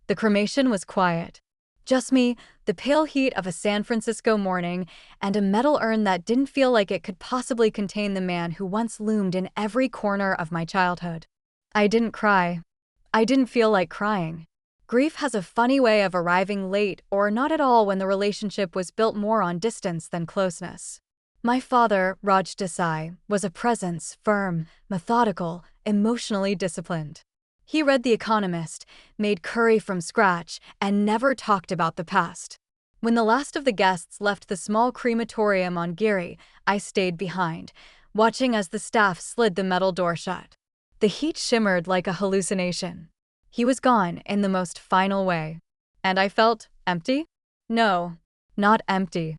The cremation was quiet. Just me, the pale heat of a San Francisco morning, and a metal urn that didn't feel like it could possibly contain the man who once loomed in every corner of my childhood. I didn't cry. I didn't feel like crying. Grief has a funny way of arriving late or not at all when the relationship was built more on distance than closeness. My father, Raj Desai, was a presence, firm, methodical, emotionally disciplined. He read The Economist, made curry from scratch, and never talked about the past. When the last of the guests left the small crematorium on Geary, I stayed behind, watching as the staff slid the metal door shut. The heat shimmered like a hallucination. He was gone in the most final way. And I felt empty? No, not empty.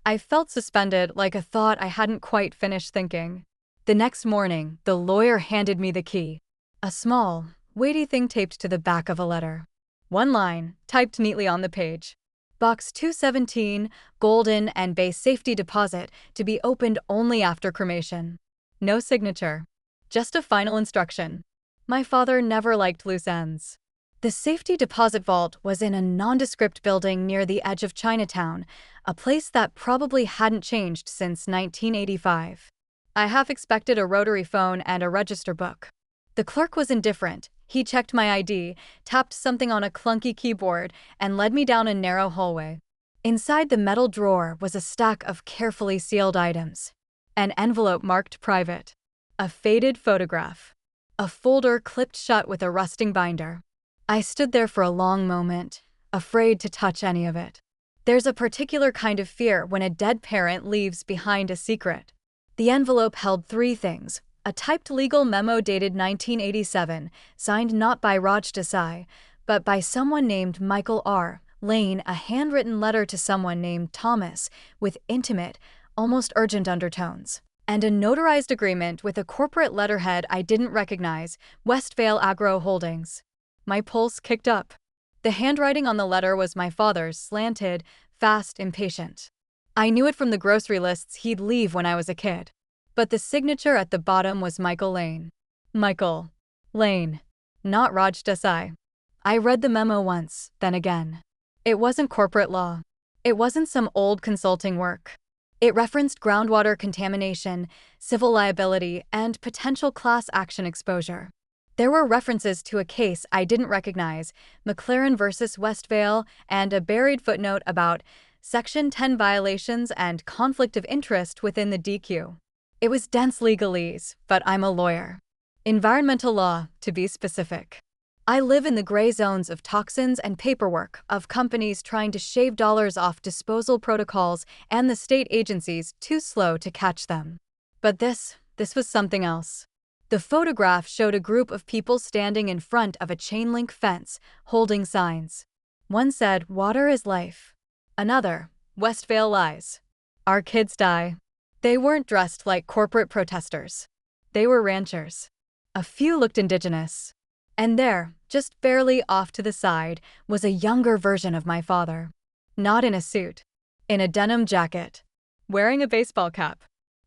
I felt suspended like a thought I hadn't quite finished thinking. The next morning, the lawyer handed me the key. A small, weighty thing taped to the back of a letter. One line, typed neatly on the page. Box 217, Golden and Bay Safety Deposit, to be opened only after cremation. No signature. Just a final instruction. My father never liked loose ends. The safety deposit vault was in a nondescript building near the edge of Chinatown, a place that probably hadn't changed since 1985. I half expected a rotary phone and a register book. The clerk was indifferent. He checked my ID, tapped something on a clunky keyboard, and led me down a narrow hallway. Inside the metal drawer was a stack of carefully sealed items. An envelope marked private. A faded photograph. A folder clipped shut with a rusting binder. I stood there for a long moment, afraid to touch any of it. There's a particular kind of fear when a dead parent leaves behind a secret. The envelope held three things: a typed legal memo dated 1987, signed not by Raj Desai, but by someone named Michael R. Lane, a handwritten letter to someone named Thomas, with intimate, almost urgent undertones, and a notarized agreement with a corporate letterhead I didn't recognize, Westvale Agro Holdings. My pulse kicked up. The handwriting on the letter was my father's, slanted, fast, impatient. I knew it from the grocery lists he'd leave when I was a kid. But the signature at the bottom was Michael Lane. Michael Lane, not Raj Desai. I read the memo once, then again. It wasn't corporate law. It wasn't some old consulting work. It referenced groundwater contamination, civil liability, and potential class action exposure. There were references to a case I didn't recognize, McLaren versus Westvale, and a buried footnote about Section 10 violations and conflict of interest within the DQ. It was dense legalese, but I'm a lawyer. Environmental law, to be specific. I live in the gray zones of toxins and paperwork, of companies trying to shave dollars off disposal protocols and the state agencies too slow to catch them. But this was something else. The photograph showed a group of people standing in front of a chain-link fence, holding signs. One said, "Water is life." Another, "Westvale lies. Our kids die." They weren't dressed like corporate protesters. They were ranchers. A few looked indigenous. And there, just barely off to the side, was a younger version of my father. Not in a suit. In a denim jacket. Wearing a baseball cap.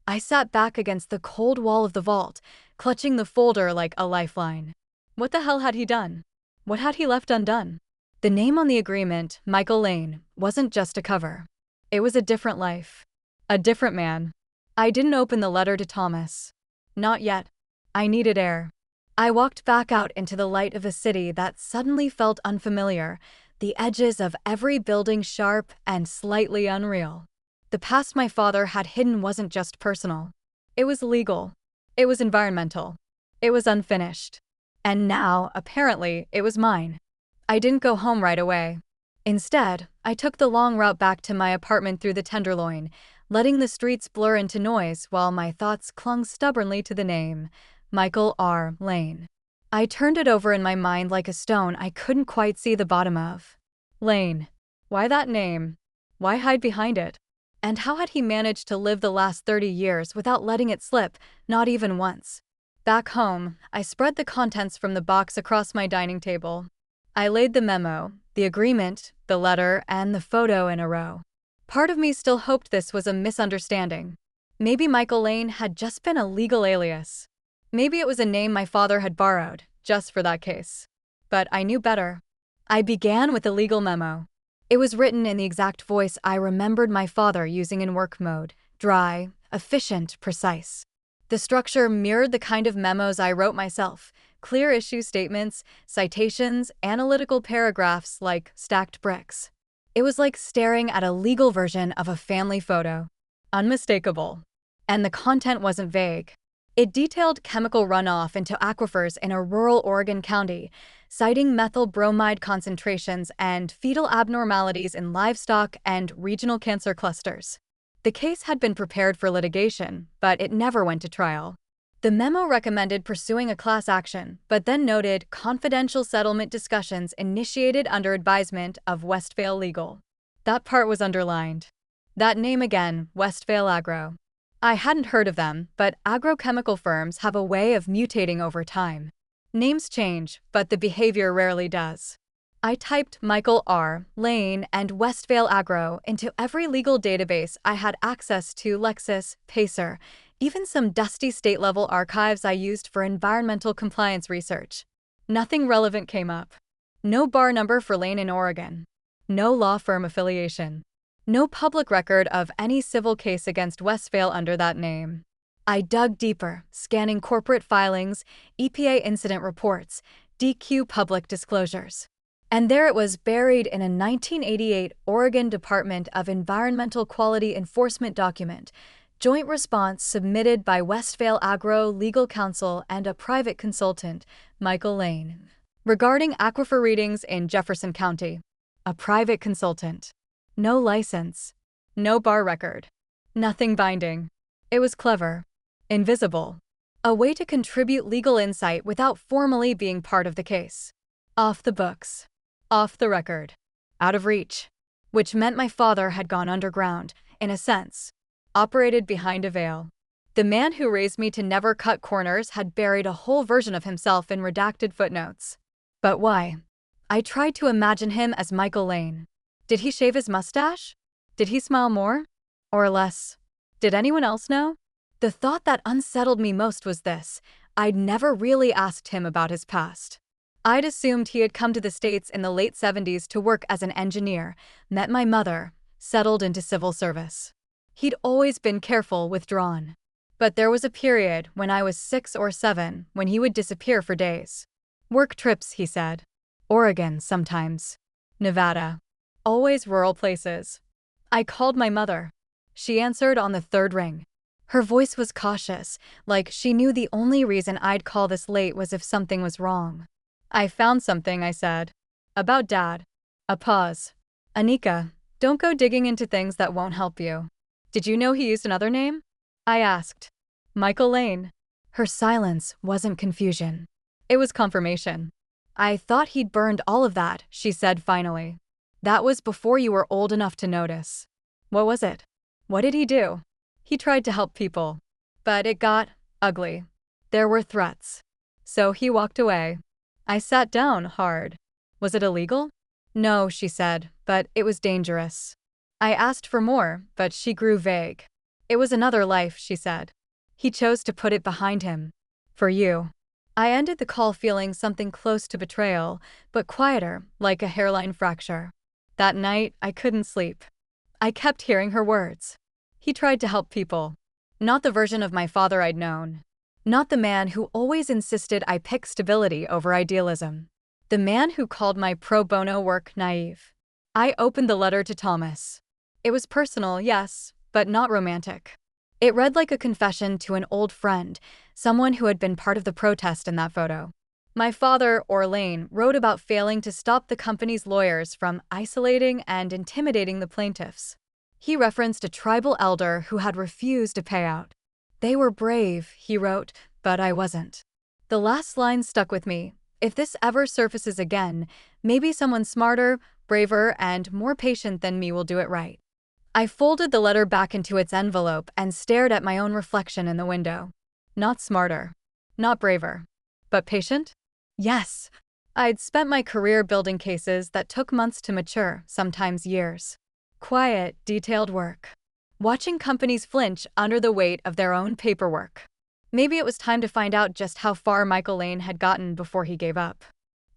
I sat back against the cold wall of the vault, clutching the folder like a lifeline. What the hell had he done? What had he left undone? The name on the agreement, Michael Lane, wasn't just a cover. It was a different life. A different man. I didn't open the letter to Thomas. Not yet. I needed air. I walked back out into the light of a city that suddenly felt unfamiliar, the edges of every building sharp and slightly unreal. The past my father had hidden wasn't just personal. It was legal. It was environmental. It was unfinished. And now, apparently, it was mine. I didn't go home right away. Instead, I took the long route back to my apartment through the Tenderloin, letting the streets blur into noise while my thoughts clung stubbornly to the name, Michael R. Lane. I turned it over in my mind like a stone I couldn't quite see the bottom of. Lane. Why that name? Why hide behind it? And how had he managed to live the last 30 years without letting it slip, not even once? Back home, I spread the contents from the box across my dining table. I laid the memo, the agreement, the letter, and the photo in a row. Part of me still hoped this was a misunderstanding. Maybe Michael Lane had just been a legal alias. Maybe it was a name my father had borrowed, just for that case. But I knew better. I began with a legal memo. It was written in the exact voice I remembered my father using in work mode: dry, efficient, precise. The structure mirrored the kind of memos I wrote myself: clear issue statements, citations, analytical paragraphs like stacked bricks. It was like staring at a legal version of a family photo. Unmistakable. And the content wasn't vague. It detailed chemical runoff into aquifers in a rural Oregon county, citing methyl bromide concentrations and fetal abnormalities in livestock and regional cancer clusters. The case had been prepared for litigation, but it never went to trial. The memo recommended pursuing a class action, but then noted confidential settlement discussions initiated under advisement of Westvale Legal. That part was underlined. That name again, Westvale Agro. I hadn't heard of them, but agrochemical firms have a way of mutating over time. Names change, but the behavior rarely does. I typed Michael R. Lane and Westvale Agro into every legal database I had access to: Lexis, Pacer, even some dusty state-level archives I used for environmental compliance research. Nothing relevant came up. No bar number for Lane in Oregon. No law firm affiliation. No public record of any civil case against Westvale under that name. I dug deeper, scanning corporate filings, EPA incident reports, DQ public disclosures. And there it was, buried in a 1988 Oregon Department of Environmental Quality Enforcement document: joint response submitted by Westvale Agro legal counsel and a private consultant, Michael Lane, regarding aquifer readings in Jefferson County. A private consultant. No license. No bar record. Nothing binding. It was clever. Invisible. A way to contribute legal insight without formally being part of the case. Off the books. Off the record. Out of reach. Which meant my father had gone underground, in a sense. Operated behind a veil. The man who raised me to never cut corners had buried a whole version of himself in redacted footnotes. But why? I tried to imagine him as Michael Lane. Did he shave his mustache? Did he smile more? Or less? Did anyone else know? The thought that unsettled me most was this: I'd never really asked him about his past. I'd assumed he had come to the States in the late 70s to work as an engineer, met my mother, settled into civil service. He'd always been careful, withdrawn. But there was a period when I was 6 or 7 when he would disappear for days. Work trips, he said. Oregon sometimes. Nevada. Always rural places. I called my mother. She answered on the 3rd ring. Her voice was cautious, like she knew the only reason I'd call this late was if something was wrong. I found something, I said. About Dad. A pause. Anika, don't go digging into things that won't help you. Did you know he used another name? I asked. Michael Lane. Her silence wasn't confusion. It was confirmation. I thought he'd burned all of that, she said finally. That was before you were old enough to notice. What was it? What did he do? He tried to help people. But it got ugly. There were threats. So he walked away. I sat down hard. Was it illegal? No, she said, but it was dangerous. I asked for more, but she grew vague. It was another life, she said. He chose to put it behind him. For you. I ended the call feeling something close to betrayal, but quieter, like a hairline fracture. That night, I couldn't sleep. I kept hearing her words. He tried to help people. Not the version of my father I'd known. Not the man who always insisted I pick stability over idealism. The man who called my pro bono work naive. I opened the letter to Thomas. It was personal, yes, but not romantic. It read like a confession to an old friend, someone who had been part of the protest in that photo. My father, or Lane, wrote about failing to stop the company's lawyers from isolating and intimidating the plaintiffs. He referenced a tribal elder who had refused a payout. They were brave, he wrote, but I wasn't. The last line stuck with me. If this ever surfaces again, maybe someone smarter, braver, and more patient than me will do it right. I folded the letter back into its envelope and stared at my own reflection in the window. Not smarter. Not braver. But patient? Yes. I'd spent my career building cases that took months to mature, sometimes years. Quiet, detailed work. Watching companies flinch under the weight of their own paperwork. Maybe it was time to find out just how far Michael Lane had gotten before he gave up.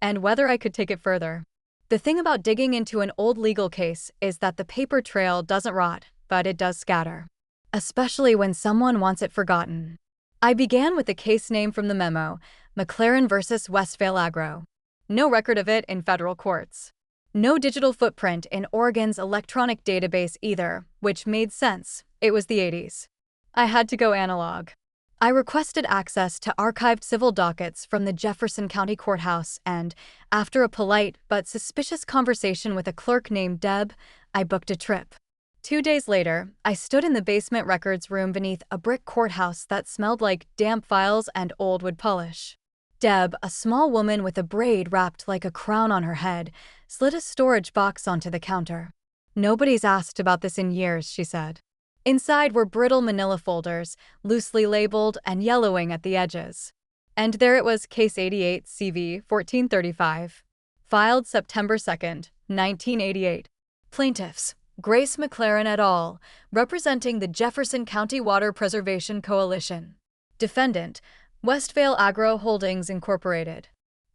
And whether I could take it further. The thing about digging into an old legal case is that the paper trail doesn't rot, but it does scatter. Especially when someone wants it forgotten. I began with the case name from the memo, McLaren versus Westvale Agro. No record of it in federal courts. No digital footprint in Oregon's electronic database either, which made sense. It was the 80s. I had to go analog. I requested access to archived civil dockets from the Jefferson County Courthouse and, after a polite but suspicious conversation with a clerk named Deb, I booked a trip. 2 days later, I stood in the basement records room beneath a brick courthouse that smelled like damp files and old wood polish. Deb, a small woman with a braid wrapped like a crown on her head, slid a storage box onto the counter. "Nobody's asked about this in years," she said. Inside were brittle manila folders, loosely labeled and yellowing at the edges. And there it was, Case 88 CV 1435. Filed September 2nd, 1988. Plaintiffs, Grace McLaren et al., representing the Jefferson County Water Preservation Coalition. Defendant, Westvale Agro Holdings Incorporated.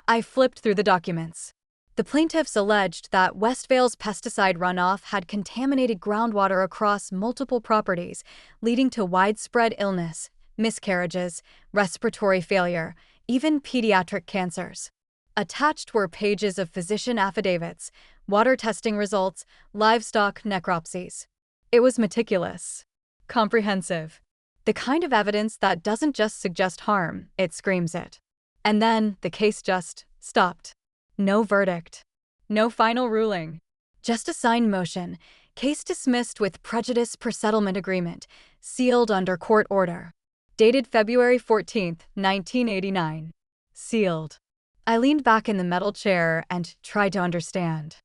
I flipped through the documents. The plaintiffs alleged that Westvale's pesticide runoff had contaminated groundwater across multiple properties, leading to widespread illness, miscarriages, respiratory failure, even pediatric cancers. Attached were pages of physician affidavits, water testing results, livestock necropsies. It was meticulous, comprehensive. The kind of evidence that doesn't just suggest harm, it screams it. And then the case just stopped. No verdict. No final ruling. Just a signed motion, case dismissed with prejudice per settlement agreement, sealed under court order. Dated February 14, 1989. Sealed. I leaned back in the metal chair and tried to understand.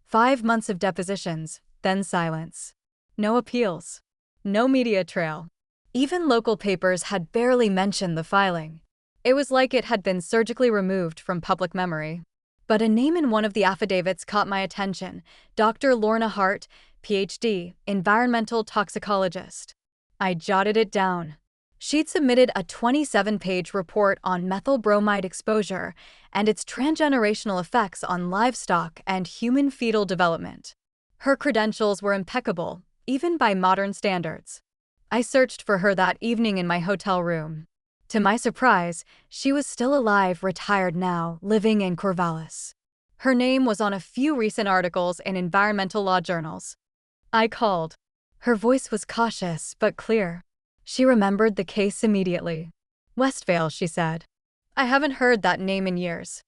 5 months of depositions, then silence. No appeals. No media trail. Even local papers had barely mentioned the filing. It was like it had been surgically removed from public memory. But a name in one of the affidavits caught my attention: Dr. Lorna Hart, Ph.D., environmental toxicologist. I jotted it down. She'd submitted a 27-page report on methyl bromide exposure and its transgenerational effects on livestock and human fetal development. Her credentials were impeccable, even by modern standards. I searched for her that evening in my hotel room. To my surprise, she was still alive, retired now, living in Corvallis. Her name was on a few recent articles in environmental law journals. I called. Her voice was cautious but clear. She remembered the case immediately. "Westvale," she said. "I haven't heard that name in years."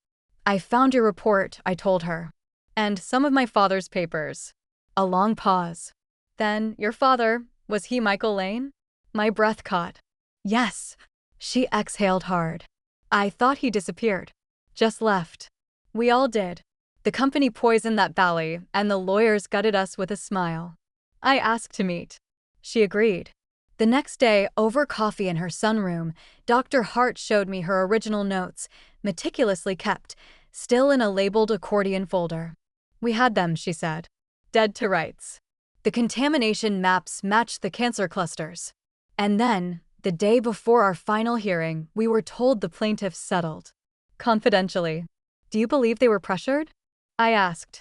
"I found your report," I told her. "And some of my father's papers." A long pause. "Then, your father, was he Michael Lane?" My breath caught. "Yes." She exhaled hard. "I thought he disappeared. Just left." "We all did. The company poisoned that valley, and the lawyers gutted us with a smile." I asked to meet. She agreed. The next day, over coffee in her sunroom, Dr. Hart showed me her original notes, meticulously kept, still in a labeled accordion folder. "We had them," she said. "Dead to rights. The contamination maps matched the cancer clusters. And then, the day before our final hearing, we were told the plaintiffs settled. Confidentially." "Do you believe they were pressured?" I asked.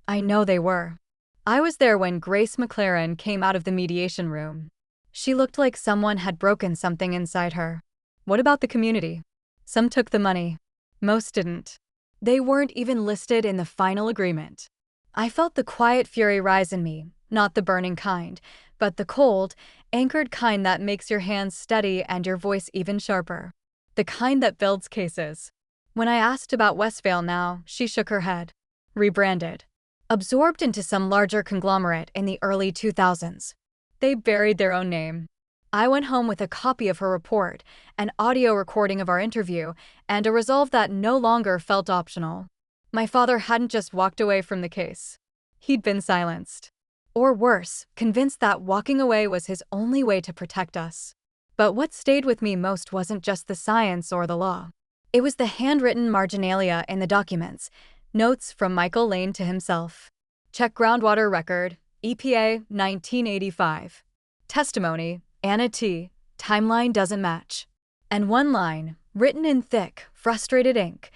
"I know they were. I was there when Grace McLaren came out of the mediation room. She looked like someone had broken something inside her." "What about the community?" "Some took the money. Most didn't. They weren't even listed in the final agreement." I felt the quiet fury rise in me, not the burning kind, but the cold, anchored kind that makes your hands steady and your voice even sharper. The kind that builds cases. When I asked about Westvale now, she shook her head. Rebranded. Absorbed into some larger conglomerate in the early 2000s. They buried their own name. I went home with a copy of her report, an audio recording of our interview, and a resolve that no longer felt optional. My father hadn't just walked away from the case. He'd been silenced. Or worse, convinced that walking away was his only way to protect us. But what stayed with me most wasn't just the science or the law. It was the handwritten marginalia in the documents, notes from Michael Lane to himself. Check groundwater record, EPA 1985. Testimony, Anna T. Timeline doesn't match. And one line, written in thick, frustrated ink.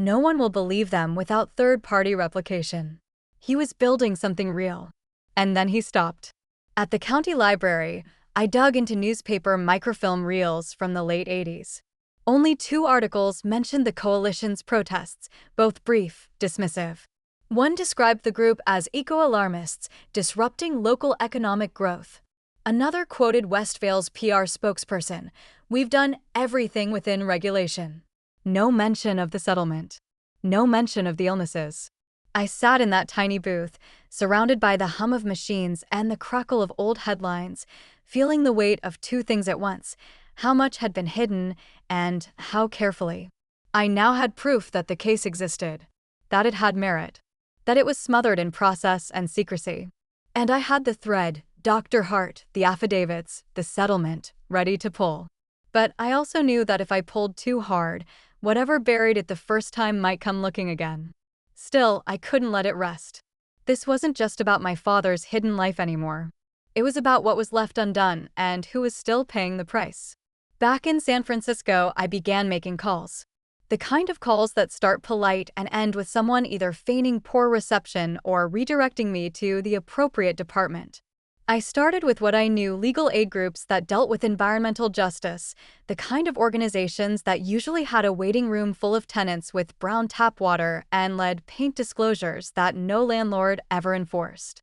No one will believe them without third-party replication. He was building something real. And then he stopped. At the county library, I dug into newspaper microfilm reels from the late 80s. Only 2 articles mentioned the coalition's protests, both brief, dismissive. One described the group as eco-alarmists, disrupting local economic growth. Another quoted Westvale's PR spokesperson, "We've done everything within regulation." No mention of the settlement. No mention of the illnesses. I sat in that tiny booth, surrounded by the hum of machines and the crackle of old headlines, feeling the weight of 2 things at once: how much had been hidden and how carefully. I now had proof that the case existed, that it had merit, that it was smothered in process and secrecy. And I had the thread, Dr. Hart, the affidavits, the settlement, ready to pull. But I also knew that if I pulled too hard, whatever buried it the first time might come looking again. Still, I couldn't let it rest. This wasn't just about my father's hidden life anymore. It was about what was left undone and who was still paying the price. Back in San Francisco, I began making calls. The kind of calls that start polite and end with someone either feigning poor reception or redirecting me to the appropriate department. I started with what I knew: legal aid groups that dealt with environmental justice, the kind of organizations that usually had a waiting room full of tenants with brown tap water and led paint disclosures that no landlord ever enforced.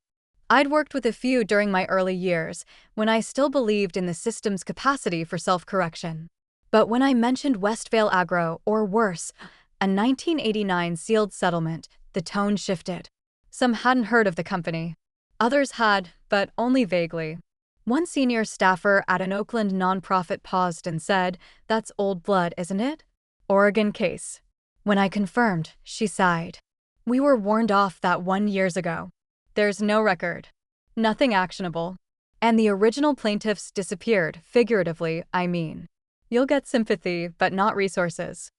I'd worked with a few during my early years, when I still believed in the system's capacity for self-correction. But when I mentioned Westvale Agro, or worse, a 1989 sealed settlement, the tone shifted. Some hadn't heard of the company. Others had, but only vaguely. One senior staffer at an Oakland nonprofit paused and said, "That's old blood, isn't it? Oregon case." When I confirmed, she sighed. "We were warned off that 1 year ago. There's no record. Nothing actionable. And the original plaintiffs disappeared, figuratively, I mean. You'll get sympathy, but not resources."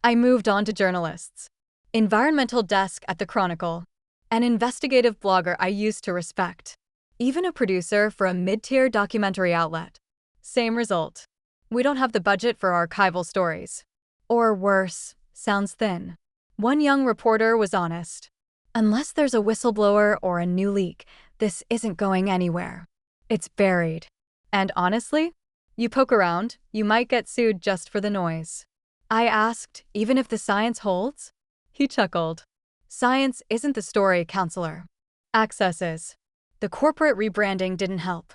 I moved on to journalists. Environmental desk at the Chronicle. An investigative blogger I used to respect. Even a producer for a mid-tier documentary outlet. Same result. We don't have the budget for archival stories. Or worse, sounds thin. One young reporter was honest. "Unless there's a whistleblower or a new leak, this isn't going anywhere. It's buried. And honestly, you poke around, you might get sued just for the noise." I asked, "Even if the science holds?" He chuckled. "Science isn't the story, counselor. Access is." The corporate rebranding didn't help.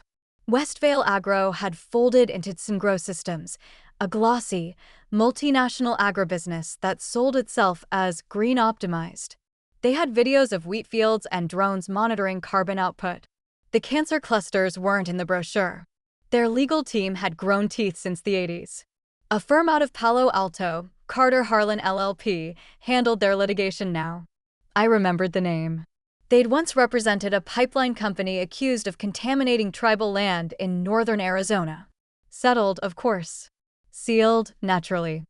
Westvale Agro had folded into Syngro Systems, a glossy, multinational agribusiness that sold itself as green optimized. They had videos of wheat fields and drones monitoring carbon output. The cancer clusters weren't in the brochure. Their legal team had grown teeth since the 80s. A firm out of Palo Alto, Carter Harlan LLP, handled their litigation now. I remembered the name. They'd once represented a pipeline company accused of contaminating tribal land in northern Arizona. Settled, of course. Sealed, naturally.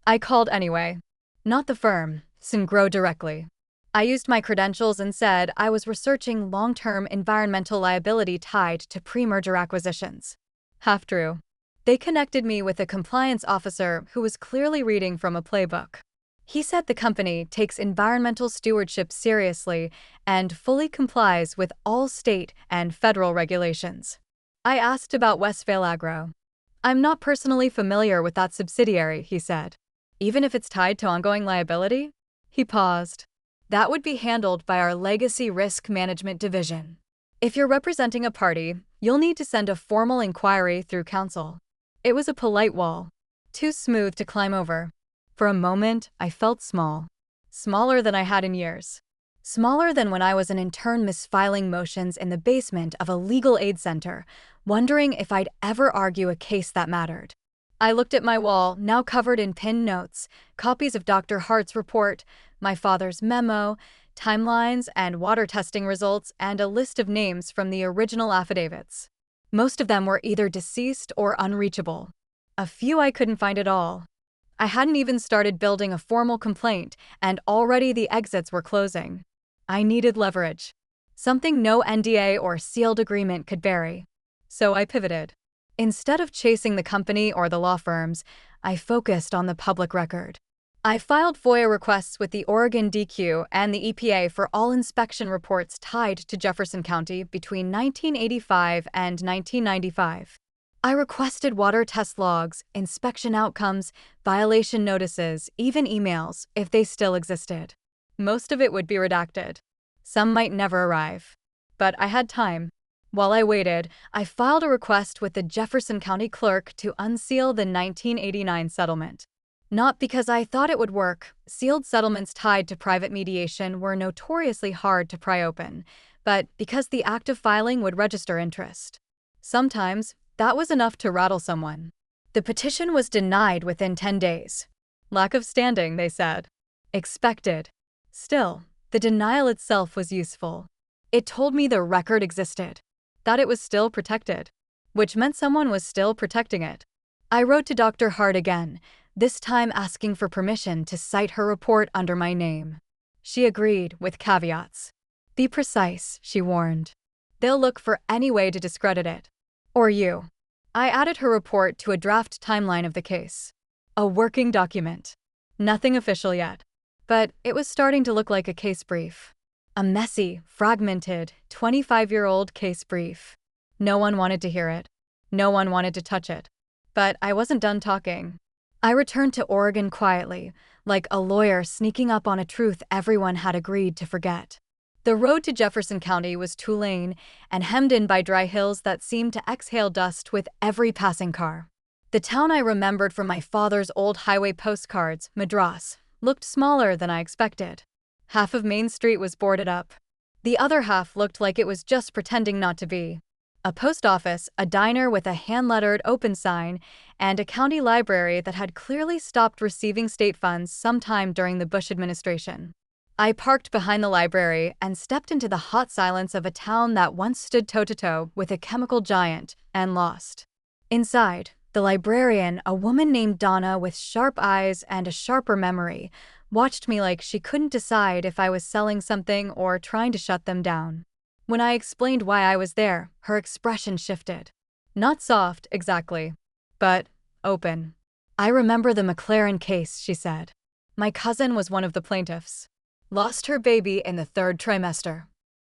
I called anyway. Not the firm, Syngro directly. I used my credentials and said I was researching long-term environmental liability tied to pre-merger acquisitions. Half true. They connected me with a compliance officer who was clearly reading from a playbook. He said the company takes environmental stewardship seriously and fully complies with all state and federal regulations. I asked about Westvale Agro. "I'm not personally familiar with that subsidiary," he said. "Even if it's tied to ongoing liability?" He paused. "That would be handled by our Legacy Risk Management Division. If you're representing a party, you'll need to send a formal inquiry through counsel." It was a polite wall, too smooth to climb over. For a moment, I felt small. Smaller than I had in years. Smaller than when I was an intern misfiling motions in the basement of a legal aid center, wondering if I'd ever argue a case that mattered. I looked at my wall, now covered in pinned notes, copies of Dr. Hart's report, my father's memo, timelines and water testing results, and a list of names from the original affidavits. Most of them were either deceased or unreachable. A few I couldn't find at all. I hadn't even started building a formal complaint, and already the exits were closing. I needed leverage. Something no NDA or sealed agreement could bury. So I pivoted. Instead of chasing the company or the law firms, I focused on the public record. I filed FOIA requests with the Oregon DQ and the EPA for all inspection reports tied to Jefferson County between 1985 and 1995. I requested water test logs, inspection outcomes, violation notices, even emails, if they still existed. Most of it would be redacted. Some might never arrive. But I had time. While I waited, I filed a request with the Jefferson County Clerk to unseal the 1989 settlement. Not because I thought it would work. Sealed settlements tied to private mediation were notoriously hard to pry open, but because the act of filing would register interest. Sometimes, that was enough to rattle someone. The petition was denied within 10 days. Lack of standing, they said. Expected. Still, the denial itself was useful. It told me the record existed, that it was still protected, which meant someone was still protecting it. I wrote to Dr. Hart again, this time asking for permission to cite her report under my name. She agreed, with caveats. Be precise, she warned. They'll look for any way to discredit it. Or you. I added her report to a draft timeline of the case. A working document. Nothing official yet. But it was starting to look like a case brief. A messy, fragmented, 25-year-old case brief. No one wanted to hear it. No one wanted to touch it. But I wasn't done talking. I returned to Oregon quietly, like a lawyer sneaking up on a truth everyone had agreed to forget. The road to Jefferson County was two-lane and hemmed in by dry hills that seemed to exhale dust with every passing car. The town I remembered from my father's old highway postcards, Madras, looked smaller than I expected. Half of Main Street was boarded up. The other half looked like it was just pretending not to be. A post office, a diner with a hand-lettered open sign, and a county library that had clearly stopped receiving state funds sometime during the Bush administration. I parked behind the library and stepped into the hot silence of a town that once stood toe-to-toe with a chemical giant and lost. Inside, the librarian, a woman named Donna with sharp eyes and a sharper memory, watched me like she couldn't decide if I was selling something or trying to shut them down. When I explained why I was there, her expression shifted. Not soft, exactly, but open. I remember the McLaren case, she said. My cousin was one of the plaintiffs. Lost her baby in the 3rd trimester.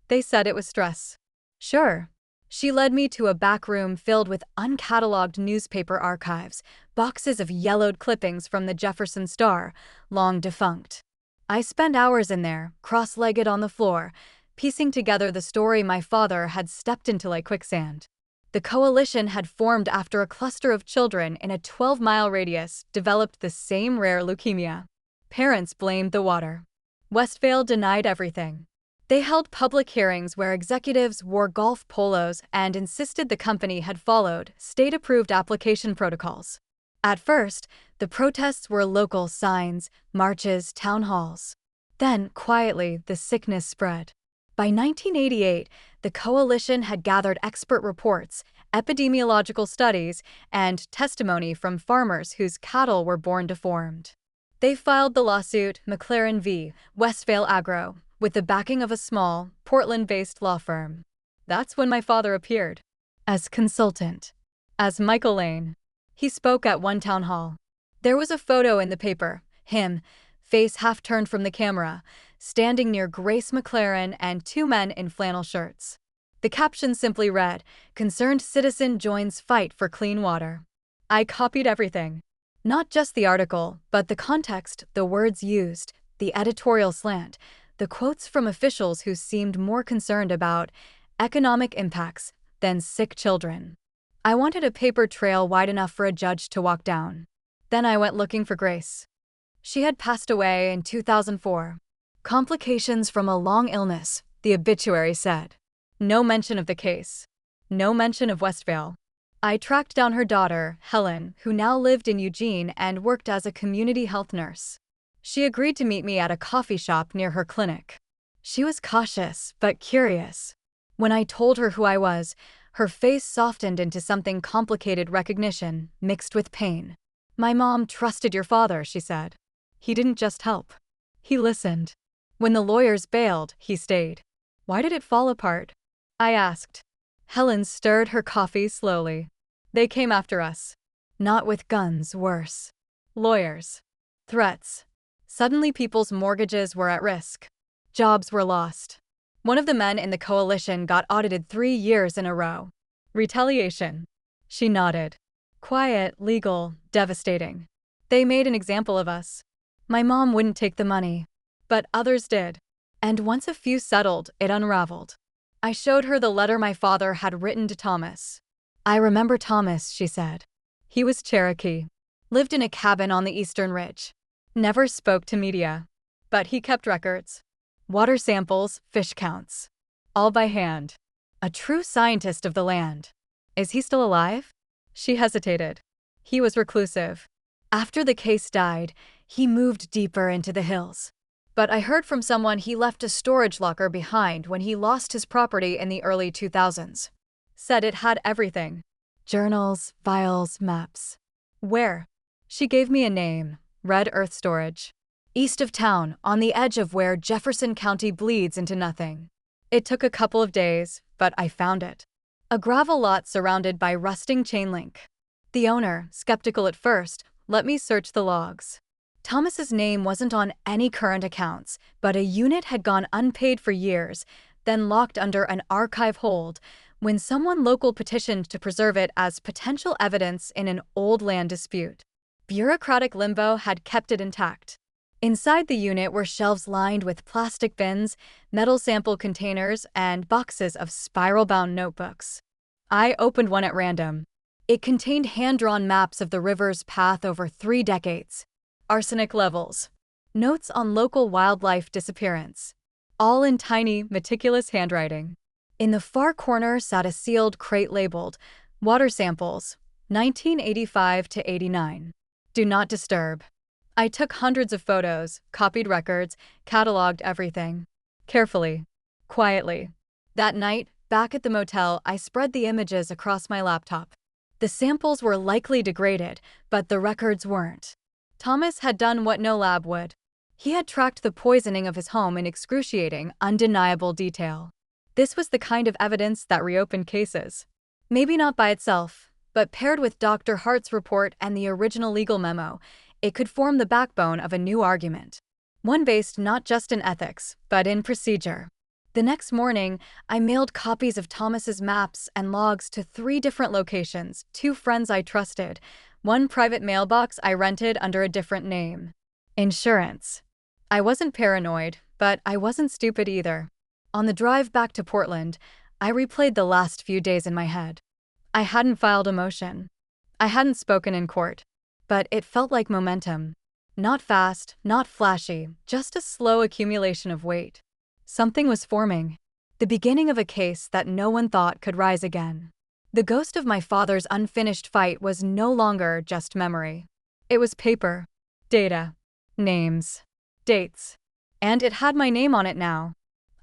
They said it was stress. Sure. She led me to a back room filled with uncatalogued newspaper archives, boxes of yellowed clippings from the Jefferson Star, long defunct. I spent hours in there, cross-legged on the floor, piecing together the story my father had stepped into like quicksand. The coalition had formed after a cluster of children in a 12-mile radius developed the same rare leukemia. Parents blamed the water. Westvale denied everything. They held public hearings where executives wore golf polos and insisted the company had followed state-approved application protocols. At first, the protests were local signs, marches, town halls. Then, quietly, the sickness spread. By 1988, the coalition had gathered expert reports, epidemiological studies, and testimony from farmers whose cattle were born deformed. They filed the lawsuit McLaren v. Westvale Agro with the backing of a small, Portland-based law firm. That's when my father appeared. As consultant. As Michael Lane. He spoke at one town hall. There was a photo in the paper, him, face half turned from the camera, standing near Grace McLaren and 2 men in flannel shirts. The caption simply read, "Concerned citizen joins fight for clean water." I copied everything. Not just the article, but the context, the words used, the editorial slant, the quotes from officials who seemed more concerned about economic impacts than sick children. I wanted a paper trail wide enough for a judge to walk down. Then I went looking for Grace. She had passed away in 2004. Complications from a long illness, the obituary said. No mention of the case. No mention of Westvale. I tracked down her daughter, Helen, who now lived in Eugene and worked as a community health nurse. She agreed to meet me at a coffee shop near her clinic. She was cautious, but curious. When I told her who I was, her face softened into something complicated recognition, mixed with pain. "My mom trusted your father," she said. "He didn't just help. He listened. When the lawyers bailed, he stayed." "Why did it fall apart?" I asked. Helen stirred her coffee slowly. "They came after us. Not with guns, worse. Lawyers. Threats. Suddenly, people's mortgages were at risk. Jobs were lost. One of the men in the coalition got audited 3 years in a row. Retaliation. She nodded. Quiet, legal, devastating. They made an example of us. My mom wouldn't take the money, but others did. And once a few settled, it unraveled. I showed her the letter my father had written to Thomas. I remember Thomas, she said. He was Cherokee. Lived in a cabin on the Eastern Ridge. Never spoke to media. But he kept records. Water samples, fish counts. All by hand. A true scientist of the land. Is he still alive? She hesitated. He was reclusive. After the case died, he moved deeper into the hills. But I heard from someone he left a storage locker behind when he lost his property in the early 2000s. Said it had everything. Journals, files, maps. Where? She gave me a name, Red Earth Storage. East of town, on the edge of where Jefferson County bleeds into nothing. It took a couple of days, but I found it. A gravel lot surrounded by rusting chain link. The owner, skeptical at first, let me search the logs. Thomas's name wasn't on any current accounts, but a unit had gone unpaid for years, then locked under an archive hold when someone local petitioned to preserve it as potential evidence in an old land dispute. Bureaucratic limbo had kept it intact. Inside the unit were shelves lined with plastic bins, metal sample containers, and boxes of spiral-bound notebooks. I opened one at random. It contained hand-drawn maps of the river's path over 3 decades. Arsenic levels. Notes on local wildlife disappearance. All in tiny, meticulous handwriting. In the far corner sat a sealed crate labeled, Water Samples, 1985 to 89. Do not disturb. I took hundreds of photos, copied records, cataloged everything. Carefully. Quietly. That night, back at the motel, I spread the images across my laptop. The samples were likely degraded, but the records weren't. Thomas had done what no lab would. He had tracked the poisoning of his home in excruciating, undeniable detail. This was the kind of evidence that reopened cases. Maybe not by itself, but paired with Dr. Hart's report and the original legal memo, it could form the backbone of a new argument. One based not just in ethics, but in procedure. The next morning, I mailed copies of Thomas's maps and logs to 3 different locations, 2 friends I trusted, 1 private mailbox I rented under a different name. Insurance. I wasn't paranoid, but I wasn't stupid either. On the drive back to Portland, I replayed the last few days in my head. I hadn't filed a motion. I hadn't spoken in court. But it felt like momentum. Not fast, not flashy, just a slow accumulation of weight. Something was forming. The beginning of a case that no one thought could rise again. The ghost of my father's unfinished fight was no longer just memory. It was paper, data, names, dates. And it had my name on it now.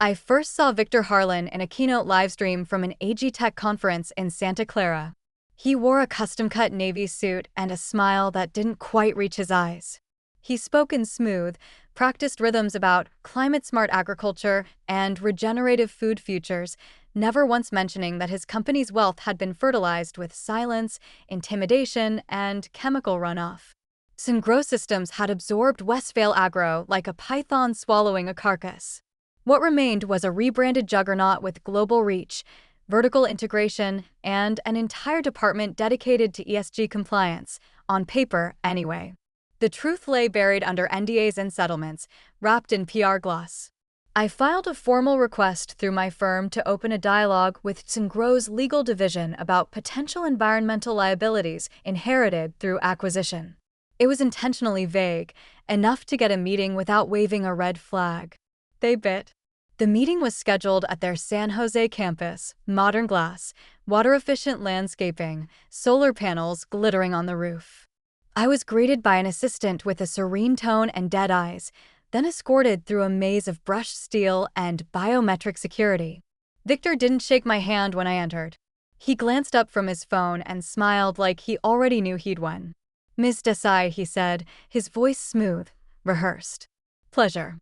I first saw Victor Harlan in a keynote livestream from an AG Tech conference in Santa Clara. He wore a custom-cut navy suit and a smile that didn't quite reach his eyes. He spoke in smooth, practiced rhythms about climate-smart agriculture and regenerative food futures, never once mentioning that his company's wealth had been fertilized with silence, intimidation, and chemical runoff. Syngro Systems had absorbed Westvale Agro like a python swallowing a carcass. What remained was a rebranded juggernaut with global reach, vertical integration, and an entire department dedicated to ESG compliance, on paper anyway. The truth lay buried under NDAs and settlements, wrapped in PR gloss. I filed a formal request through my firm to open a dialogue with Syngro's legal division about potential environmental liabilities inherited through acquisition. It was intentionally vague, enough to get a meeting without waving a red flag. They bit. The meeting was scheduled at their San Jose campus, modern glass, water-efficient landscaping, solar panels glittering on the roof. I was greeted by an assistant with a serene tone and dead eyes, then escorted through a maze of brushed steel and biometric security. Victor didn't shake my hand when I entered. He glanced up from his phone and smiled like he already knew he'd won. "Ms. Desai," he said, his voice smooth, rehearsed. "Pleasure.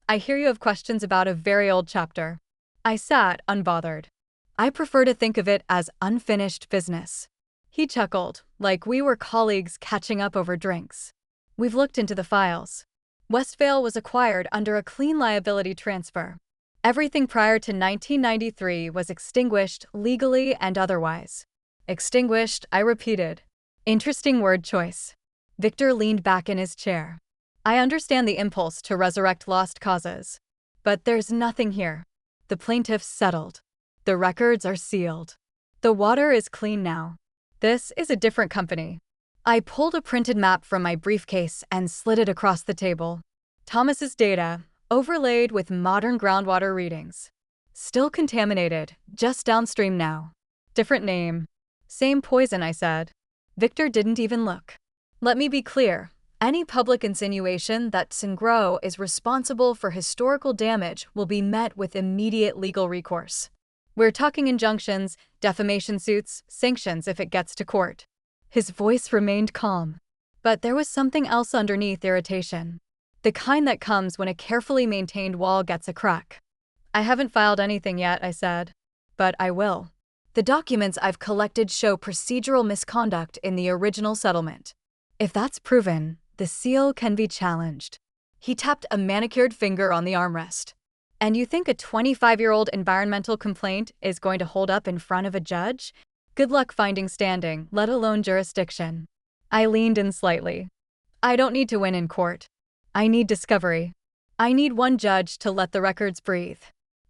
I hear you have questions about a very old chapter." I sat, unbothered. I prefer to think of it as unfinished business. He chuckled, like we were colleagues catching up over drinks. "We've looked into the files. Westvale was acquired under a clean liability transfer. Everything prior to 1993 was extinguished legally and otherwise. Extinguished, I repeated. Interesting word choice. Victor leaned back in his chair. I understand the impulse to resurrect lost causes. But there's nothing here. The plaintiffs settled. The records are sealed. The water is clean now. This is a different company. I pulled a printed map from my briefcase and slid it across the table. Thomas's data, overlaid with modern groundwater readings. Still contaminated, just downstream now. Different name. Same poison, I said. Victor didn't even look. Let me be clear. Any public insinuation that Sengro is responsible for historical damage will be met with immediate legal recourse. We're talking injunctions, defamation suits, sanctions if it gets to court. His voice remained calm. But there was something else underneath irritation. The kind that comes when a carefully maintained wall gets a crack. I haven't filed anything yet, I said. But I will. The documents I've collected show procedural misconduct in the original settlement. If that's proven, the seal can be challenged. He tapped a manicured finger on the armrest. And you think a 25-year-old environmental complaint is going to hold up in front of a judge? Good luck finding standing, let alone jurisdiction. I leaned in slightly. I don't need to win in court. I need discovery. I need one judge to let the records breathe.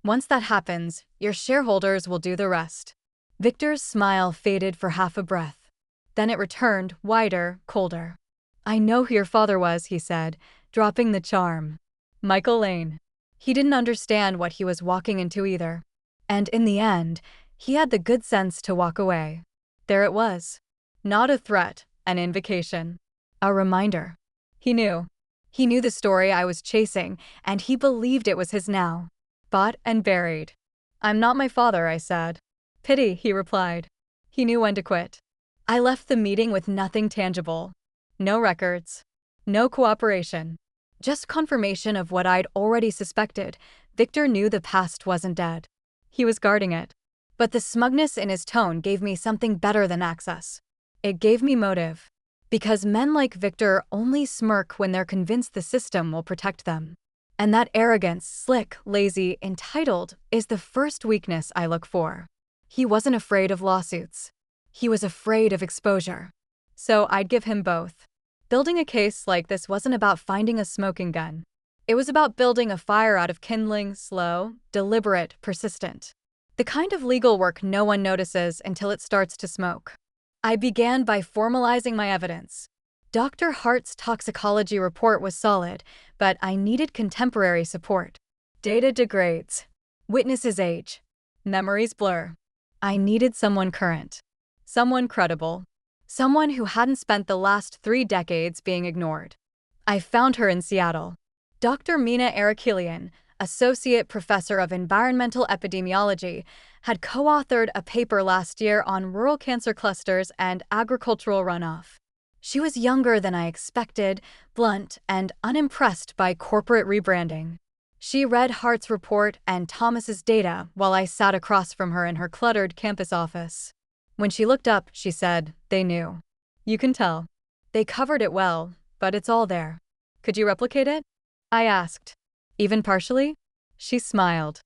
Once that happens, your shareholders will do the rest. Victor's smile faded for half a breath. Then it returned, wider, colder. I know who your father was, he said, dropping the charm. Michael Lane. He didn't understand what he was walking into either. And in the end, he had the good sense to walk away. There it was. Not a threat, an invocation. A reminder. He knew. He knew the story I was chasing, and he believed it was his now. Bought and buried. I'm not my father, I said. Pity, he replied. He knew when to quit. I left the meeting with nothing tangible. No records. No cooperation. Just confirmation of what I'd already suspected. Victor knew the past wasn't dead. He was guarding it. But the smugness in his tone gave me something better than access. It gave me motive. Because men like Victor only smirk when they're convinced the system will protect them. And that arrogance, slick, lazy, entitled, is the first weakness I look for. He wasn't afraid of lawsuits. He was afraid of exposure. So I'd give him both. Building a case like this wasn't about finding a smoking gun. It was about building a fire out of kindling, slow, deliberate, persistent. The kind of legal work no one notices until it starts to smoke. I began by formalizing my evidence. Dr. Hart's toxicology report was solid, but I needed contemporary support. Data degrades. Witnesses age. Memories blur. I needed someone current. Someone credible. Someone who hadn't spent the last 3 decades being ignored. I found her in Seattle. Dr. Mina Arakilian, Associate Professor of Environmental Epidemiology, had co-authored a paper last year on rural cancer clusters and agricultural runoff. She was younger than I expected, blunt, and unimpressed by corporate rebranding. She read Hart's report and Thomas's data while I sat across from her in her cluttered campus office. When she looked up, she said, "They knew. You can tell. They covered it well, but it's all there. Could you replicate it?" I asked. Even partially? She smiled.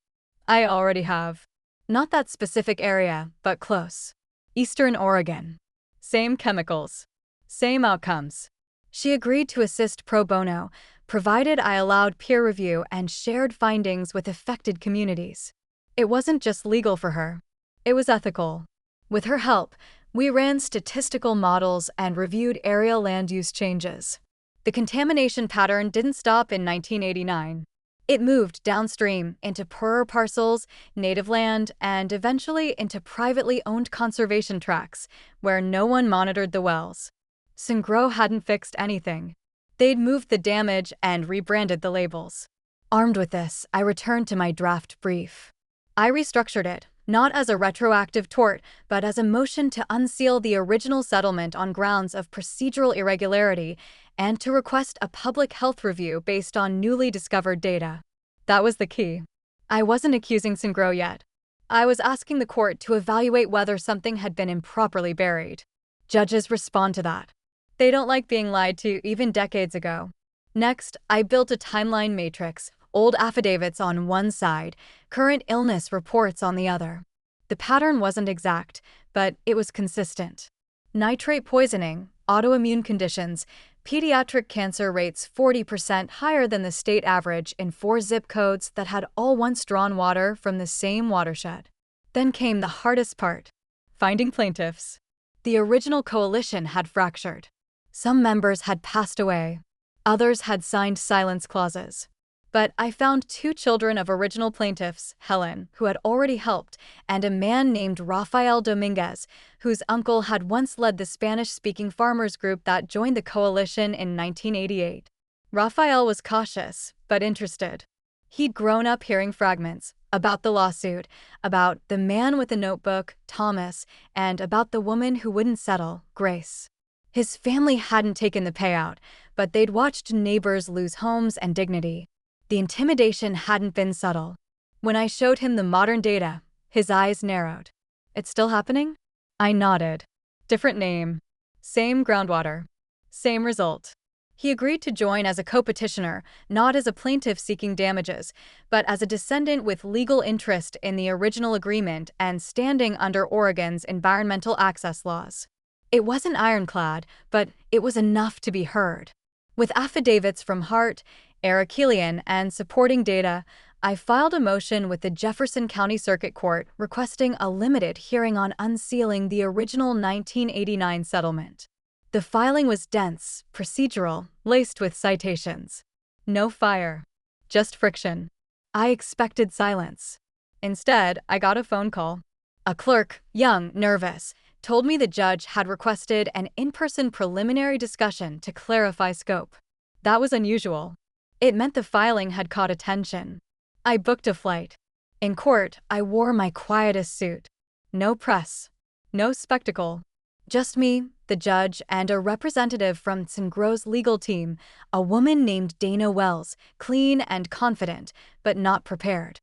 I already have. Not that specific area, but close. Eastern Oregon. Same chemicals. Same outcomes. She agreed to assist pro bono, provided I allowed peer review and shared findings with affected communities. It wasn't just legal for her. It was ethical. With her help, we ran statistical models and reviewed area land use changes. The contamination pattern didn't stop in 1989. It moved downstream into poorer parcels, native land, and eventually into privately owned conservation tracts where no one monitored the wells. Sengro hadn't fixed anything. They'd moved the damage and rebranded the labels. Armed with this, I returned to my draft brief. I restructured it, not as a retroactive tort, but as a motion to unseal the original settlement on grounds of procedural irregularity and to request a public health review based on newly discovered data. That was the key. I wasn't accusing Sengro yet. I was asking the court to evaluate whether something had been improperly buried. Judges respond to that. They don't like being lied to even decades ago. Next, I built a timeline matrix, old affidavits on one side, current illness reports on the other. The pattern wasn't exact, but it was consistent. Nitrate poisoning, autoimmune conditions, pediatric cancer rates 40% higher than the state average in 4 zip codes that had all once drawn water from the same watershed. Then came the hardest part: finding plaintiffs. The original coalition had fractured. Some members had passed away. Others had signed silence clauses. But I found 2 children of original plaintiffs, Helen, who had already helped, and a man named Rafael Dominguez, whose uncle had once led the Spanish-speaking farmers group that joined the coalition in 1988. Rafael was cautious, but interested. He'd grown up hearing fragments about the lawsuit, about the man with the notebook, Thomas, and about the woman who wouldn't settle, Grace. His family hadn't taken the payout, but they'd watched neighbors lose homes and dignity. The intimidation hadn't been subtle. When I showed him the modern data, his eyes narrowed. "It's still happening?" I nodded. Different name. Same groundwater. Same result. He agreed to join as a co-petitioner, not as a plaintiff seeking damages, but as a descendant with legal interest in the original agreement and standing under Oregon's environmental access laws. It wasn't ironclad, but it was enough to be heard. With affidavits from Hart, Arakelian, and supporting data, I filed a motion with the Jefferson County Circuit Court requesting a limited hearing on unsealing the original 1989 settlement. The filing was dense, procedural, laced with citations. No fire. Just friction. I expected silence. Instead, I got a phone call. A clerk, young, nervous, told me the judge had requested an in-person preliminary discussion to clarify scope. That was unusual. It meant the filing had caught attention. I booked a flight. In court, I wore my quietest suit. No press. No spectacle. Just me, the judge, and a representative from Tsinggro's legal team, a woman named Dana Wells, clean and confident, but not prepared.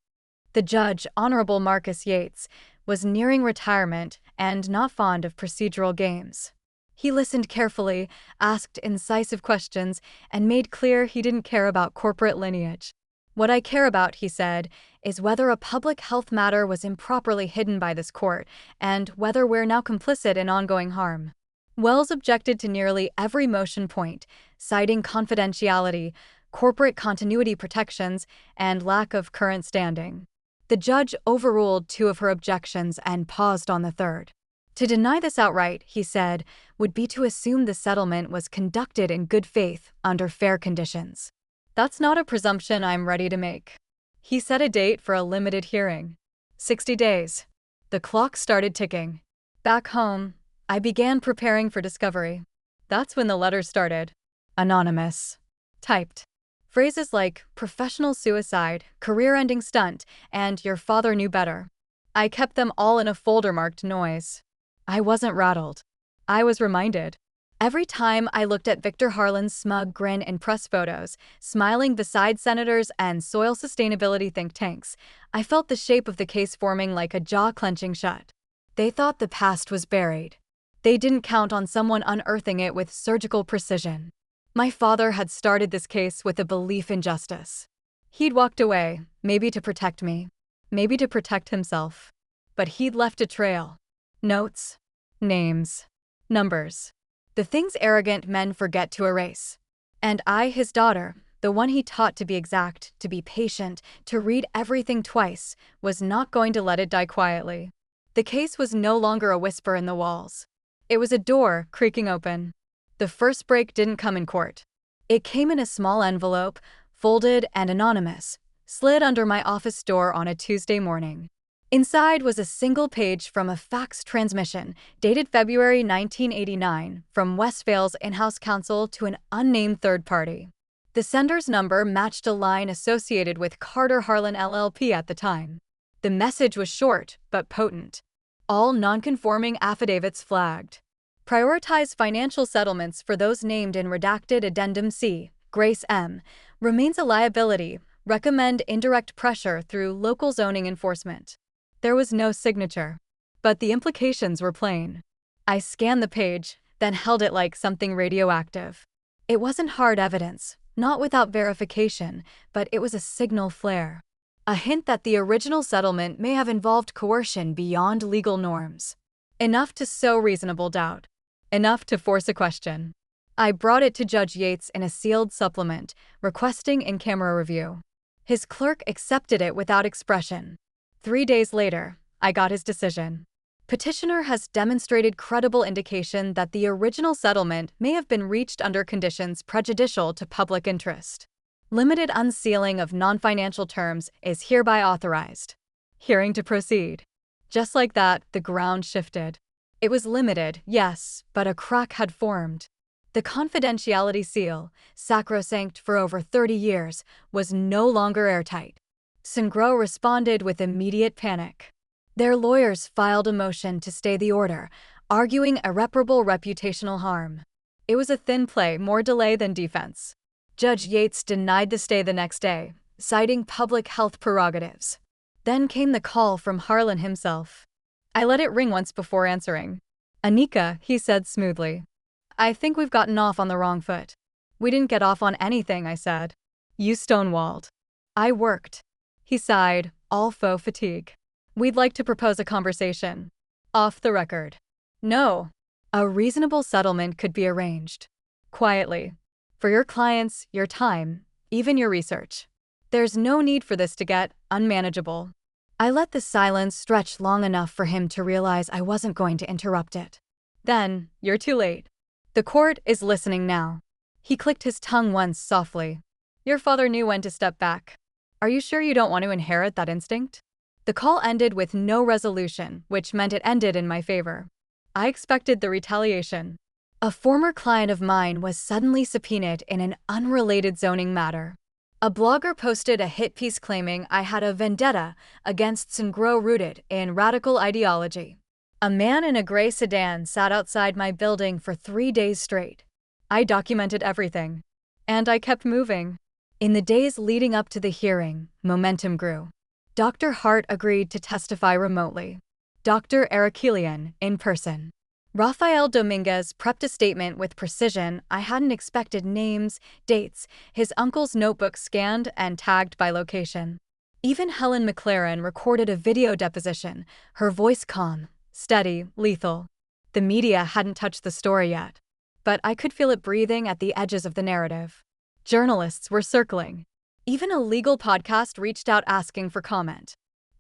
The judge, Honorable Marcus Yates, was nearing retirement and not fond of procedural games. He listened carefully, asked incisive questions, and made clear he didn't care about corporate lineage. "What I care about," he said, "is whether a public health matter was improperly hidden by this court, and whether we're now complicit in ongoing harm." Wells objected to nearly every motion point, citing confidentiality, corporate continuity protections, and lack of current standing. The judge overruled 2 of her objections and paused on the third. To deny this outright, he said, would be to assume the settlement was conducted in good faith under fair conditions. That's not a presumption I'm ready to make. He set a date for a limited hearing. 60 days. The clock started ticking. Back home, I began preparing for discovery. That's when the letters started. Anonymous. Typed. Phrases like professional suicide, career-ending stunt, and your father knew better. I kept them all in a folder marked noise. I wasn't rattled. I was reminded. Every time I looked at Victor Harlan's smug grin in press photos, smiling beside senators and soil sustainability think tanks, I felt the shape of the case forming like a jaw clenching shut. They thought the past was buried. They didn't count on someone unearthing it with surgical precision. My father had started this case with a belief in justice. He'd walked away, maybe to protect me, maybe to protect himself. But he'd left a trail. Notes, names, numbers. The things arrogant men forget to erase. And I, his daughter, the one he taught to be exact, to be patient, to read everything twice, was not going to let it die quietly. The case was no longer a whisper in the walls. It was a door creaking open. The first break didn't come in court. It came in a small envelope, folded and anonymous, slid under my office door on a Tuesday morning. Inside was a single page from a fax transmission, dated February 1989, from Westvale's in-house counsel to an unnamed third party. The sender's number matched a line associated with Carter Harlan LLP at the time. The message was short, but potent. All non-conforming affidavits flagged. Prioritize financial settlements for those named in redacted Addendum C, Grace M. Remains a liability. Recommend indirect pressure through local zoning enforcement. There was no signature, but the implications were plain. I scanned the page, then held it like something radioactive. It wasn't hard evidence, Not without verification, but it was a signal flare. A hint that the original settlement may have involved coercion beyond legal norms. Enough to sow reasonable doubt. Enough to force a question. I brought it to Judge Yates in a sealed supplement, requesting in-camera review. His clerk accepted it without expression. 3 days later, I got his decision. Petitioner has demonstrated credible indication that the original settlement may have been reached under conditions prejudicial to public interest. Limited unsealing of non-financial terms is hereby authorized. Hearing to proceed. Just like that, the ground shifted. It was limited, yes, but a crack had formed. The confidentiality seal, sacrosanct for over 30 years, was no longer airtight. Sungro responded with immediate panic. Their lawyers filed a motion to stay the order, arguing irreparable reputational harm. It was a thin play, more delay than defense. Judge Yates denied the stay the next day, citing public health prerogatives. Then came the call from Harlan himself. I let it ring once before answering. "Anika," he said smoothly. "I think we've gotten off on the wrong foot." "We didn't get off on anything," I said. "You stonewalled." "I worked." He sighed, all faux fatigue. "We'd like to propose a conversation. Off the record." "No." "A reasonable settlement could be arranged. Quietly. For your clients, your time, even your research. There's no need for this to get unmanageable." I let the silence stretch long enough for him to realize I wasn't going to interrupt it. "Then, you're too late. The court is listening now." He clicked his tongue once softly. "Your father knew when to step back. Are you sure you don't want to inherit that instinct?" The call ended with no resolution, which meant it ended in my favor. I expected the retaliation. A former client of mine was suddenly subpoenaed in an unrelated zoning matter. A blogger posted a hit piece claiming I had a vendetta against Sungro rooted in radical ideology. A man in a gray sedan sat outside my building for 3 days straight. I documented everything. And I kept moving. In the days leading up to the hearing, momentum grew. Dr. Hart agreed to testify remotely. Dr. Arakelian, in person. Rafael Dominguez prepped a statement with precision I hadn't expected: names, dates, his uncle's notebook scanned and tagged by location. Even Helen McLaren recorded a video deposition, her voice calm, steady, lethal. The media hadn't touched the story yet, but I could feel it breathing at the edges of the narrative. Journalists were circling. Even a legal podcast reached out asking for comment.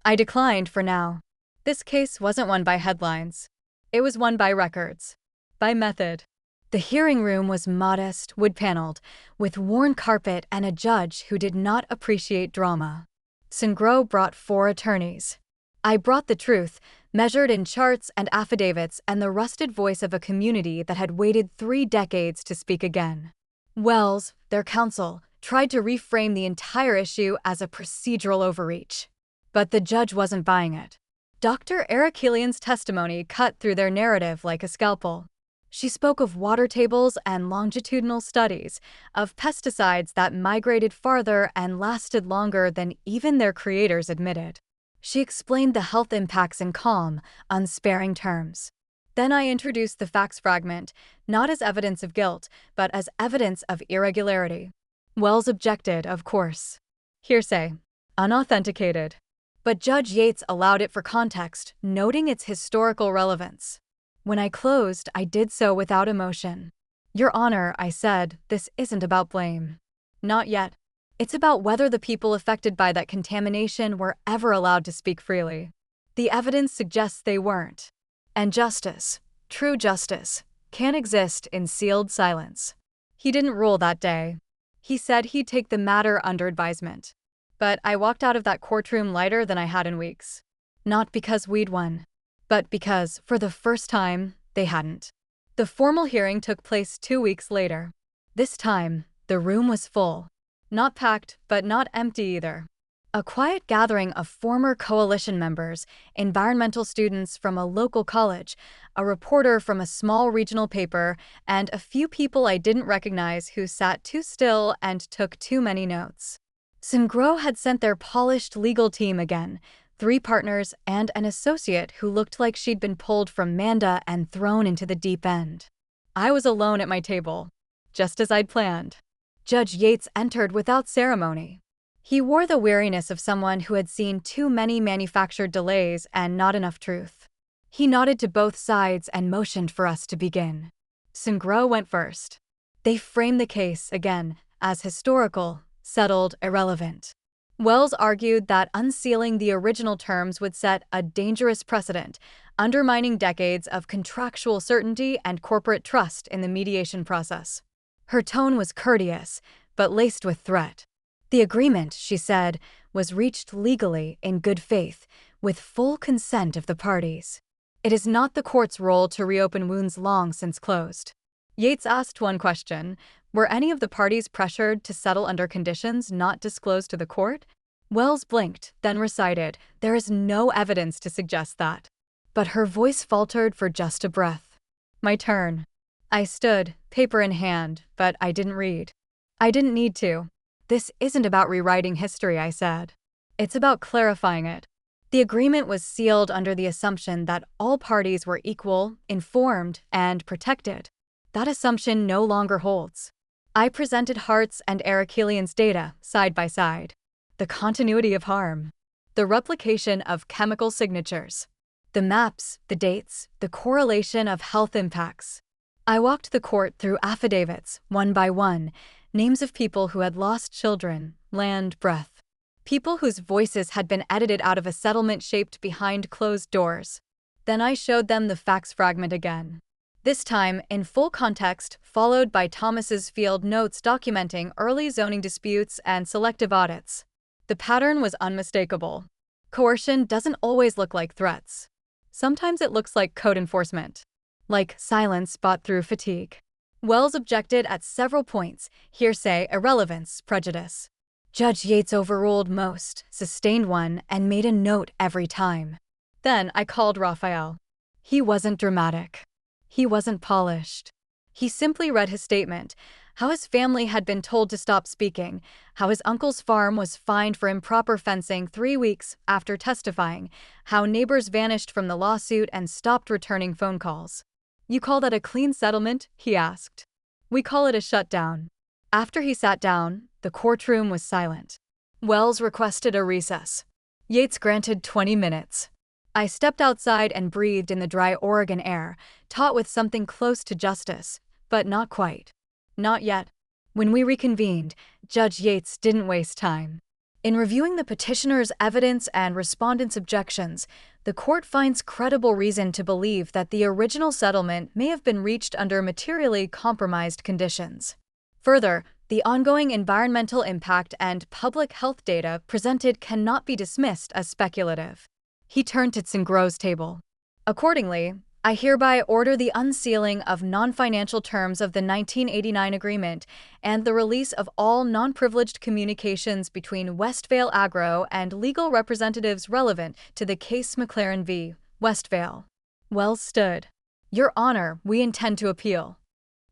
I declined for now. This case wasn't won by headlines. It was won by records. By method. The hearing room was modest, wood-paneled, with worn carpet and a judge who did not appreciate drama. Sungro brought 4 attorneys. I brought the truth, measured in charts and affidavits, and the rusted voice of a community that had waited 3 decades to speak again. Wells, their counsel, tried to reframe the entire issue as a procedural overreach. But the judge wasn't buying it. Dr. Arakelian's testimony cut through their narrative like a scalpel. She spoke of water tables and longitudinal studies, of pesticides that migrated farther and lasted longer than even their creators admitted. She explained the health impacts in calm, unsparing terms. Then I introduced the facts fragment, not as evidence of guilt, but as evidence of irregularity. Wells objected, of course. Hearsay. Unauthenticated. But Judge Yates allowed it for context, noting its historical relevance. When I closed, I did so without emotion. "Your Honor," I said, "this isn't about blame." "Not yet. It's about whether the people affected by that contamination were ever allowed to speak freely. The evidence suggests they weren't. And justice, true justice, can't exist in sealed silence." He didn't rule that day. He said he'd take the matter under advisement. But I walked out of that courtroom lighter than I had in weeks. Not because we'd won, but because, for the first time, they hadn't. The formal hearing took place 2 weeks later. This time, the room was full. Not packed, but not empty either. A quiet gathering of former coalition members, environmental students from a local college, a reporter from a small regional paper, and a few people I didn't recognize who sat too still and took too many notes. Sungro had sent their polished legal team again, 3 partners and an associate who looked like she'd been pulled from Manda and thrown into the deep end. I was alone at my table, just as I'd planned. Judge Yates entered without ceremony. He wore the weariness of someone who had seen too many manufactured delays and not enough truth. He nodded to both sides and motioned for us to begin. Sungro went first. They framed the case, again, as historical, settled, irrelevant. Wells argued that unsealing the original terms would set a dangerous precedent, undermining decades of contractual certainty and corporate trust in the mediation process. Her tone was courteous, but laced with threat. The agreement, she said, was reached legally in good faith, with full consent of the parties. It is not the court's role to reopen wounds long since closed. Yates asked one question: were any of the parties pressured to settle under conditions not disclosed to the court? Wells blinked, then recited, "There is no evidence to suggest that." But her voice faltered for just a breath. My turn. I stood, paper in hand, but I didn't read. I didn't need to. This isn't about rewriting history, I said. It's about clarifying it. The agreement was sealed under the assumption that all parties were equal, informed, and protected. That assumption no longer holds. I presented Hart's and Arakelian's data, side by side. The continuity of harm. The replication of chemical signatures. The maps, the dates, the correlation of health impacts. I walked the court through affidavits, one by one, names of people who had lost children, land, breath. People whose voices had been edited out of a settlement shaped behind closed doors. Then I showed them the facts fragment again. This time, in full context, followed by Thomas's field notes documenting early zoning disputes and selective audits. The pattern was unmistakable. Coercion doesn't always look like threats. Sometimes it looks like code enforcement. Like silence bought through fatigue. Wells objected at several points: hearsay, irrelevance, prejudice. Judge Yates overruled most, sustained one, and made a note every time. Then I called Raphael. He wasn't dramatic. He wasn't polished. He simply read his statement: how his family had been told to stop speaking, how his uncle's farm was fined for improper fencing 3 weeks after testifying, how neighbors vanished from the lawsuit and stopped returning phone calls. "You call that a clean settlement?" he asked. "We call it a shutdown." After he sat down, the courtroom was silent. Wells requested a recess. Yates granted 20 minutes. I stepped outside and breathed in the dry Oregon air, taut with something close to justice, but not quite. Not yet. When we reconvened, Judge Yates didn't waste time. In reviewing the petitioner's evidence and respondents' objections, the court finds credible reason to believe that the original settlement may have been reached under materially compromised conditions. Further, the ongoing environmental impact and public health data presented cannot be dismissed as speculative. He turned to Tsungro's table. Accordingly, I hereby order the unsealing of non-financial terms of the 1989 agreement and the release of all non-privileged communications between Westvale Agro and legal representatives relevant to the case McLaren v. Westvale. Wells stood. "Your Honor, we intend to appeal."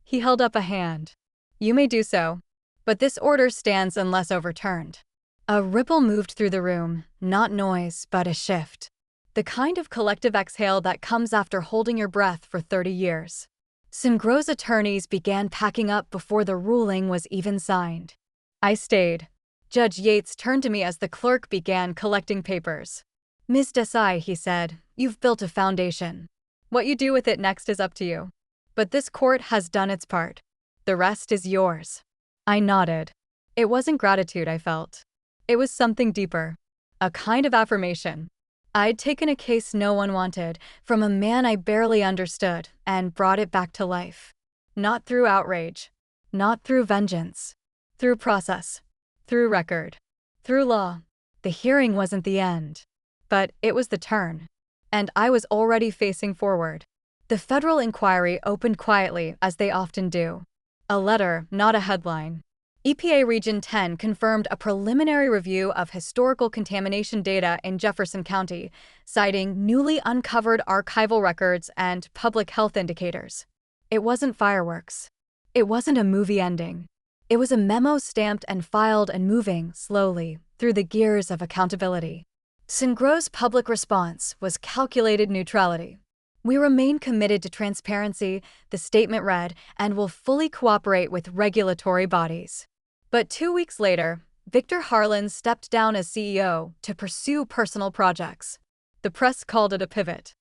He held up a hand. "You may do so, but this order stands unless overturned." A ripple moved through the room, not noise, but a shift. The kind of collective exhale that comes after holding your breath for 30 years. Tsungro's attorneys began packing up before the ruling was even signed. I stayed. Judge Yates turned to me as the clerk began collecting papers. "Ms. Desai," he said, "you've built a foundation. What you do with it next is up to you. But this court has done its part. The rest is yours." I nodded. It wasn't gratitude I felt. It was something deeper. A kind of affirmation. I'd taken a case no one wanted, from a man I barely understood, and brought it back to life. Not through outrage. Not through vengeance. Through process. Through record. Through law. The hearing wasn't the end. But it was the turn. And I was already facing forward. The federal inquiry opened quietly, as they often do. A letter, not a headline. EPA Region 10 confirmed a preliminary review of historical contamination data in Jefferson County, citing newly uncovered archival records and public health indicators. It wasn't fireworks. It wasn't a movie ending. It was a memo stamped and filed and moving, slowly, through the gears of accountability. Tsungro's public response was calculated neutrality. "We remain committed to transparency," the statement read, "and will fully cooperate with regulatory bodies." But 2 weeks later, Victor Harlan stepped down as CEO to pursue personal projects. The press called it a pivot.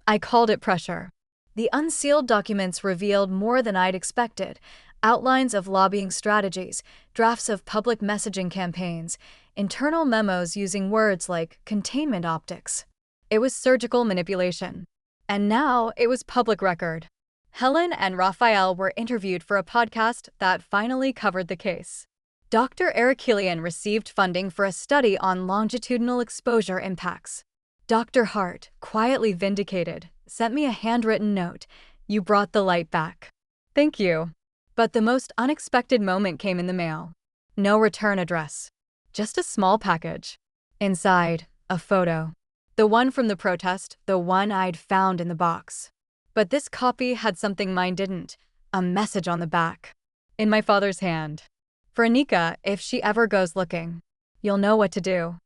I called it pressure. The unsealed documents revealed more than I'd expected: outlines of lobbying strategies, drafts of public messaging campaigns, internal memos using words like containment optics. It was surgical manipulation. And now it was public record. Helen and Raphael were interviewed for a podcast that finally covered the case. Dr. Eric Killian received funding for a study on longitudinal exposure impacts. Dr. Hart, quietly vindicated, sent me a handwritten note: "You brought the light back." Thank you. But the most unexpected moment came in the mail. No return address. Just a small package. Inside, a photo. The one from the protest, the one I'd found in the box. But this copy had something mine didn't: a message on the back. In my father's hand. "For Anika, if she ever goes looking, you'll know what to do."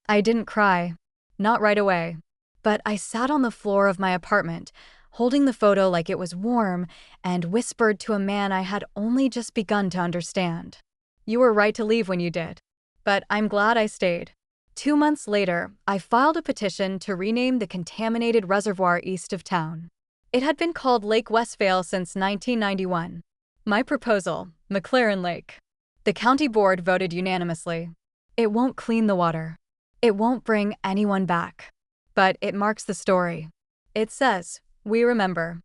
I didn't cry. Not right away. But I sat on the floor of my apartment, holding the photo like it was warm, and whispered to a man I had only just begun to understand. "You were right to leave when you did. But I'm glad I stayed." 2 months later, I filed a petition to rename the contaminated reservoir east of town. It had been called Lake Westvale since 1991. My proposal: McLaren Lake. The county board voted unanimously. It won't clean the water. It won't bring anyone back. But it marks the story. It says, "We remember."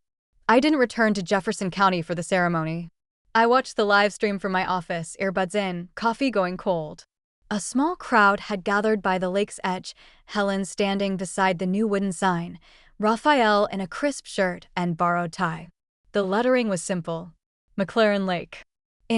I didn't return to Jefferson County for the ceremony. I watched the live stream from my office, earbuds in, coffee going cold. A small crowd had gathered by the lake's edge, Helen standing beside the new wooden sign, Raphael in a crisp shirt and borrowed tie. The lettering was simple: McLaren Lake.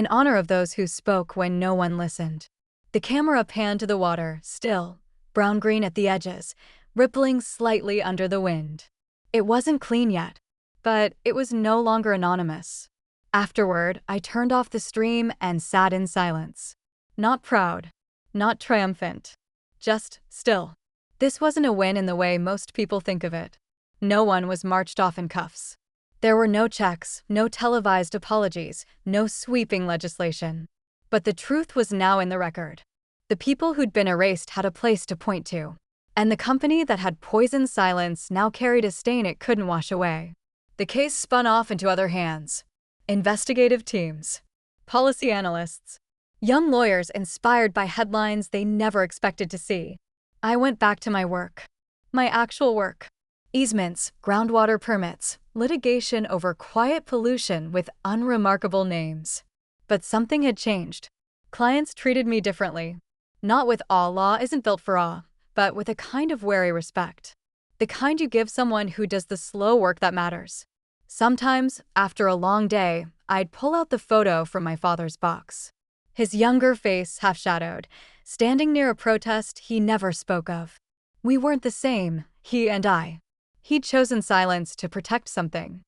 In honor of those who spoke when no one listened. The camera panned to the water, still, brown-green at the edges, rippling slightly under the wind. It wasn't clean yet, but it was no longer anonymous. Afterward, I turned off the stream and sat in silence. Not proud, not triumphant, just still. This wasn't a win in the way most people think of it. No one was marched off in cuffs. There were no checks, no televised apologies, no sweeping legislation. But the truth was now in the record. The people who'd been erased had a place to point to. And the company that had poisoned silence now carried a stain it couldn't wash away. The case spun off into other hands. Investigative teams. Policy analysts. Young lawyers inspired by headlines they never expected to see. I went back to my work. My actual work. Easements, groundwater permits, litigation over quiet pollution with unremarkable names. But something had changed. Clients treated me differently. Not with awe. Law isn't built for awe, but with a kind of wary respect. The kind you give someone who does the slow work that matters. Sometimes, after a long day, I'd pull out the photo from my father's box. His younger face half-shadowed, standing near a protest he never spoke of. We weren't the same, he and I. He'd chosen silence to protect something.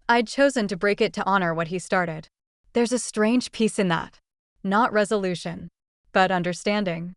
I'd chosen to break it to honor what he started. There's a strange peace in that. Not resolution, but understanding.